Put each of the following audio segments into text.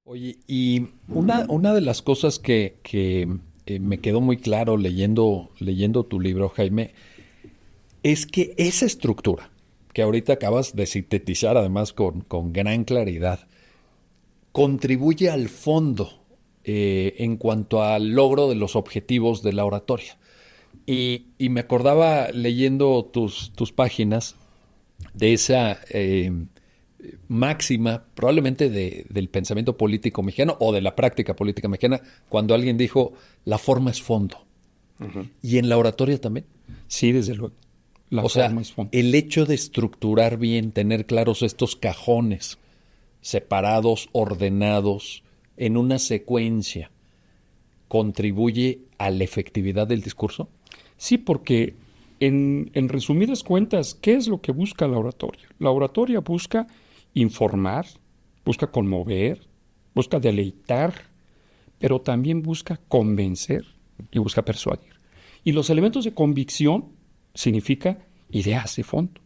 Oye, y una de las cosas que me quedó muy claro leyendo tu libro, Jaime, es que esa estructura que ahorita acabas de sintetizar, además con gran claridad, contribuye al fondo en cuanto al logro de los objetivos de la oratoria. Y me acordaba leyendo tus páginas de esa máxima, probablemente del pensamiento político mexicano o de la práctica política mexicana, cuando alguien dijo, la forma es fondo. Ujú. Y en la oratoria también. Sí, desde luego. La O sea, forma es fondo. el hecho de estructurar bien, tener claros estos cajones, separados, ordenados, en una secuencia, contribuye a la efectividad del discurso. Sí, porque en resumidas cuentas, ¿qué es lo que busca la oratoria? La oratoria busca informar, busca conmover, busca deleitar, pero también busca convencer y busca persuadir. Y los elementos de convicción significa ideas de fondo,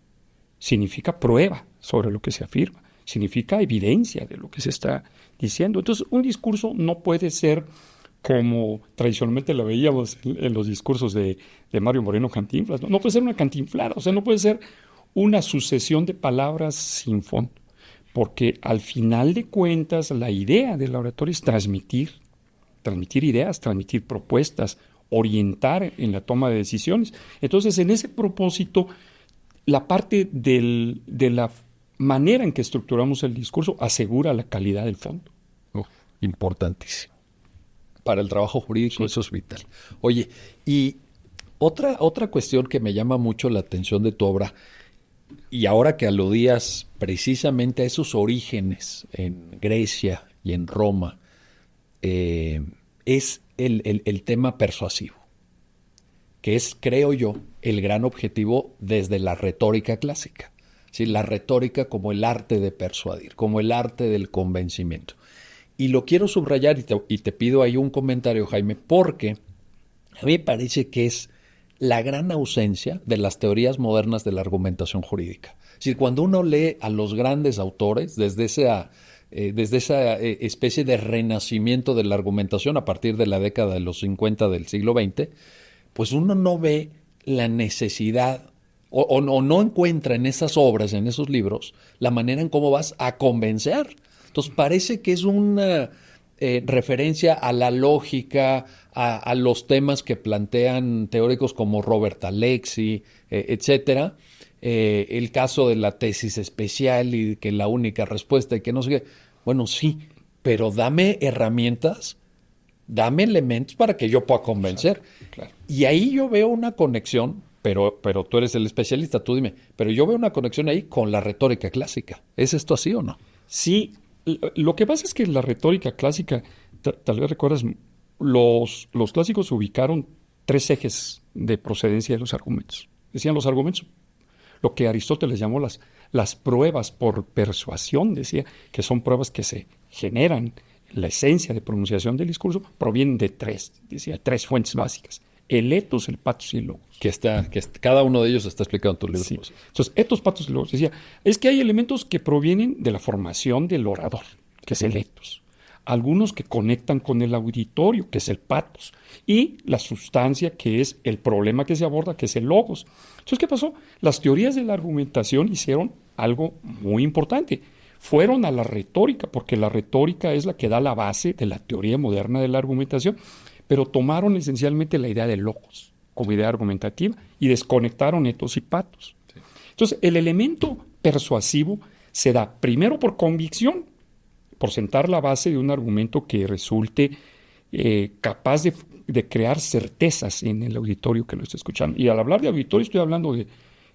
significa prueba sobre lo que se afirma, significa evidencia de lo que se está diciendo. Entonces, un discurso no puede ser como tradicionalmente lo veíamos en los discursos de Mario Moreno Cantinflas. No puede ser una cantinflada, o sea, no puede ser una sucesión de palabras sin fondo, porque al final de cuentas la idea de la oratoria es transmitir ideas, transmitir propuestas, orientar en la toma de decisiones. Entonces, en ese propósito, la parte de la manera en que estructuramos el discurso asegura la calidad del fondo. Uf, importantísimo. Para el trabajo jurídico Sí. eso es vital. Oye, y otra cuestión que me llama mucho la atención de tu obra, y ahora que aludías precisamente a esos orígenes en Grecia y en Roma, eh, es el tema persuasivo, que es, creo yo, el gran objetivo desde la retórica clásica. ¿Sí? La retórica como el arte de persuadir, como el arte del convencimiento. Y lo quiero subrayar y te pido ahí un comentario, Jaime, porque a mí me parece que es la gran ausencia de las teorías modernas de la argumentación jurídica. Es decir, cuando uno lee a los grandes autores desde esa especie de renacimiento de la argumentación a partir de la década de los 50 del siglo XX, pues uno no ve la necesidad o no encuentra en esas obras, en esos libros, la manera en cómo vas a convencer. Entonces parece que es una referencia a la lógica, a los temas que plantean teóricos como Robert Alexy, etcétera. El caso de la tesis especial y que la única respuesta y que no sé qué. Bueno, sí, pero dame herramientas, dame elementos para que yo pueda convencer. Exacto, claro. Y ahí yo veo una conexión, pero tú eres el especialista, tú dime, pero yo veo una conexión ahí con la retórica clásica. ¿Es esto así o no? Sí, lo que pasa es que la retórica clásica, tal vez recuerdas, los clásicos ubicaron tres ejes de procedencia de los argumentos. Decían los argumentos, lo que Aristóteles llamó las pruebas por persuasión, decía que son pruebas que se generan, la esencia de pronunciación del discurso, provienen de tres, decía, tres fuentes básicas: el etos, el patos y el logos. Cada uno de ellos está explicado en tu libro. Sí. Pues. Entonces, etos, patos y logos, decía, es que hay elementos que provienen de la formación del orador, que es el etos. Algunos que conectan con el auditorio, que es el patos, y la sustancia, que es el problema que se aborda, que es el logos. Entonces, ¿qué pasó? Las teorías de la argumentación hicieron algo muy importante. Fueron a la retórica, porque la retórica es la que da la base de la teoría moderna de la argumentación, pero tomaron esencialmente la idea del logos como idea argumentativa y desconectaron etos y patos. Entonces, el elemento persuasivo se da primero por convicción, por sentar la base de un argumento que resulte capaz de crear certezas en el auditorio que lo está escuchando. Y al hablar de auditorio estoy hablando de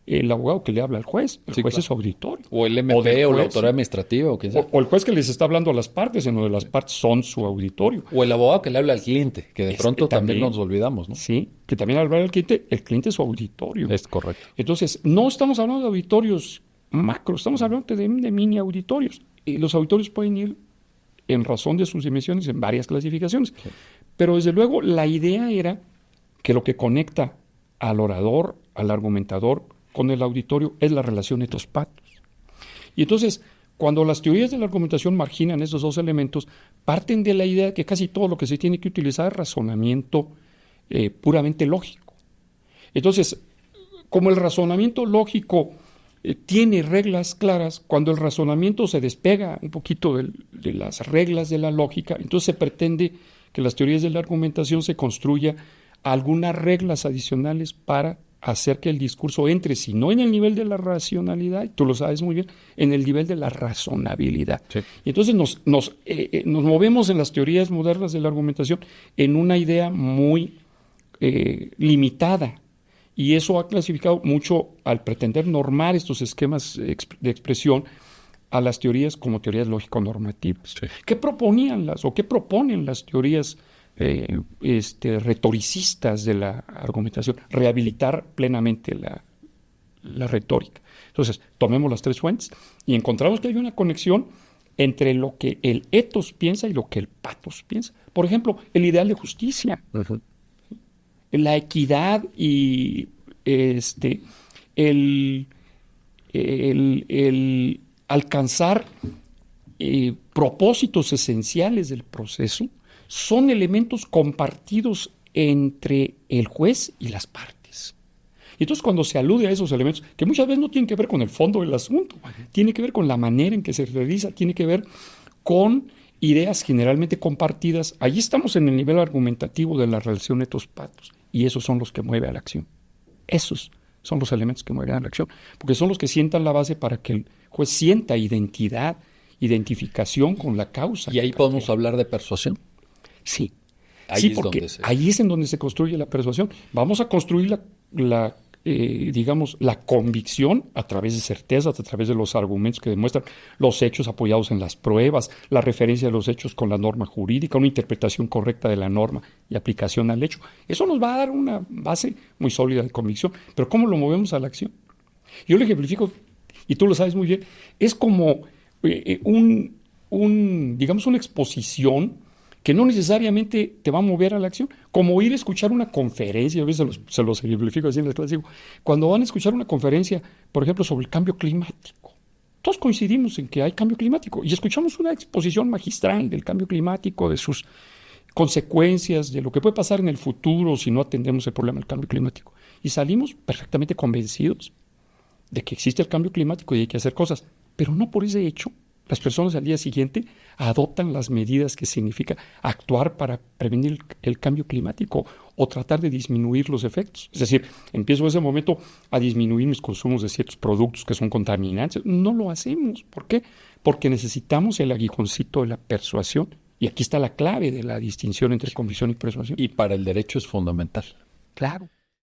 el abogado que le habla al juez. El Sí, juez es claro. su auditorio. O el O del MP o la juez, autoridad sí. administrativa o quien sea. O el juez que les está hablando a las partes, en donde las partes son su auditorio. O el abogado que le habla al cliente, que de Este pronto también también, nos olvidamos, ¿no? sí, que también al hablar al el cliente es su auditorio. Es correcto. Entonces, no estamos hablando de auditorios macro, estamos hablando de mini auditorios. Y los auditorios pueden ir, en razón de sus dimensiones, en varias clasificaciones. Sí. Pero desde luego la idea era que lo que conecta al orador, al argumentador, con el auditorio es la relación etos-patos. Y entonces, cuando las teorías de la argumentación marginan esos dos elementos, parten de la idea de que casi todo lo que se tiene que utilizar es razonamiento puramente lógico. Entonces, como el razonamiento lógico tiene reglas claras, cuando el razonamiento se despega un poquito de las reglas de la lógica, entonces se pretende que las teorías de la argumentación se construya algunas reglas adicionales para hacer que el discurso entre, si no en el nivel de la racionalidad, y tú lo sabes muy bien, en el nivel de la razonabilidad. Sí. Y entonces nos movemos en las teorías modernas de la argumentación en una idea muy limitada, y eso ha clasificado mucho al pretender normar estos esquemas de expresión a las teorías como teorías lógico-normativas. Sí. ¿Qué proponen las teorías retoricistas de la argumentación? Rehabilitar plenamente la retórica. Entonces, tomemos las tres fuentes y encontramos que hay una conexión entre lo que el ethos piensa y lo que el pathos piensa. Por ejemplo, el ideal de justicia, la equidad y el alcanzar propósitos esenciales del proceso son elementos compartidos entre el juez y las partes. Y entonces cuando se alude a esos elementos, que muchas veces no tienen que ver con el fondo del asunto, tiene que ver con la manera en que se realiza, tiene que ver con ideas generalmente compartidas, allí estamos en el nivel argumentativo de la relación ethos-pathos, y esos son los que mueven a la acción. Esos son los elementos que mueven a la acción, porque son los que sientan la base para que el juez sienta identificación con la causa. ¿Y ahí podemos hablar de persuasión? Sí. Sí, porque ahí es en donde se construye la persuasión. Vamos a construir la convicción a través de certezas, a través de los argumentos que demuestran los hechos apoyados en las pruebas, la referencia de los hechos con la norma jurídica, una interpretación correcta de la norma y aplicación al hecho. Eso nos va a dar una base muy sólida de convicción. Pero ¿cómo lo movemos a la acción? Yo lo ejemplifico, y tú lo sabes muy bien, es como una exposición que no necesariamente te va a mover a la acción, como ir a escuchar una conferencia. A veces se los ejemplifico así en las clases. Cuando van a escuchar una conferencia, por ejemplo, sobre el cambio climático, todos coincidimos en que hay cambio climático y escuchamos una exposición magistral del cambio climático, de sus consecuencias, de lo que puede pasar en el futuro si no atendemos el problema del cambio climático. Y salimos perfectamente convencidos de que existe el cambio climático y hay que hacer cosas, pero no por ese hecho las personas al día siguiente adoptan las medidas que significa actuar para prevenir el cambio climático o tratar de disminuir los efectos. Es decir, empiezo en ese momento a disminuir mis consumos de ciertos productos que son contaminantes. No lo hacemos. ¿Por qué? Porque necesitamos el aguijoncito de la persuasión. Y aquí está la clave de la distinción entre convicción y persuasión. Y para el derecho es fundamental. Claro.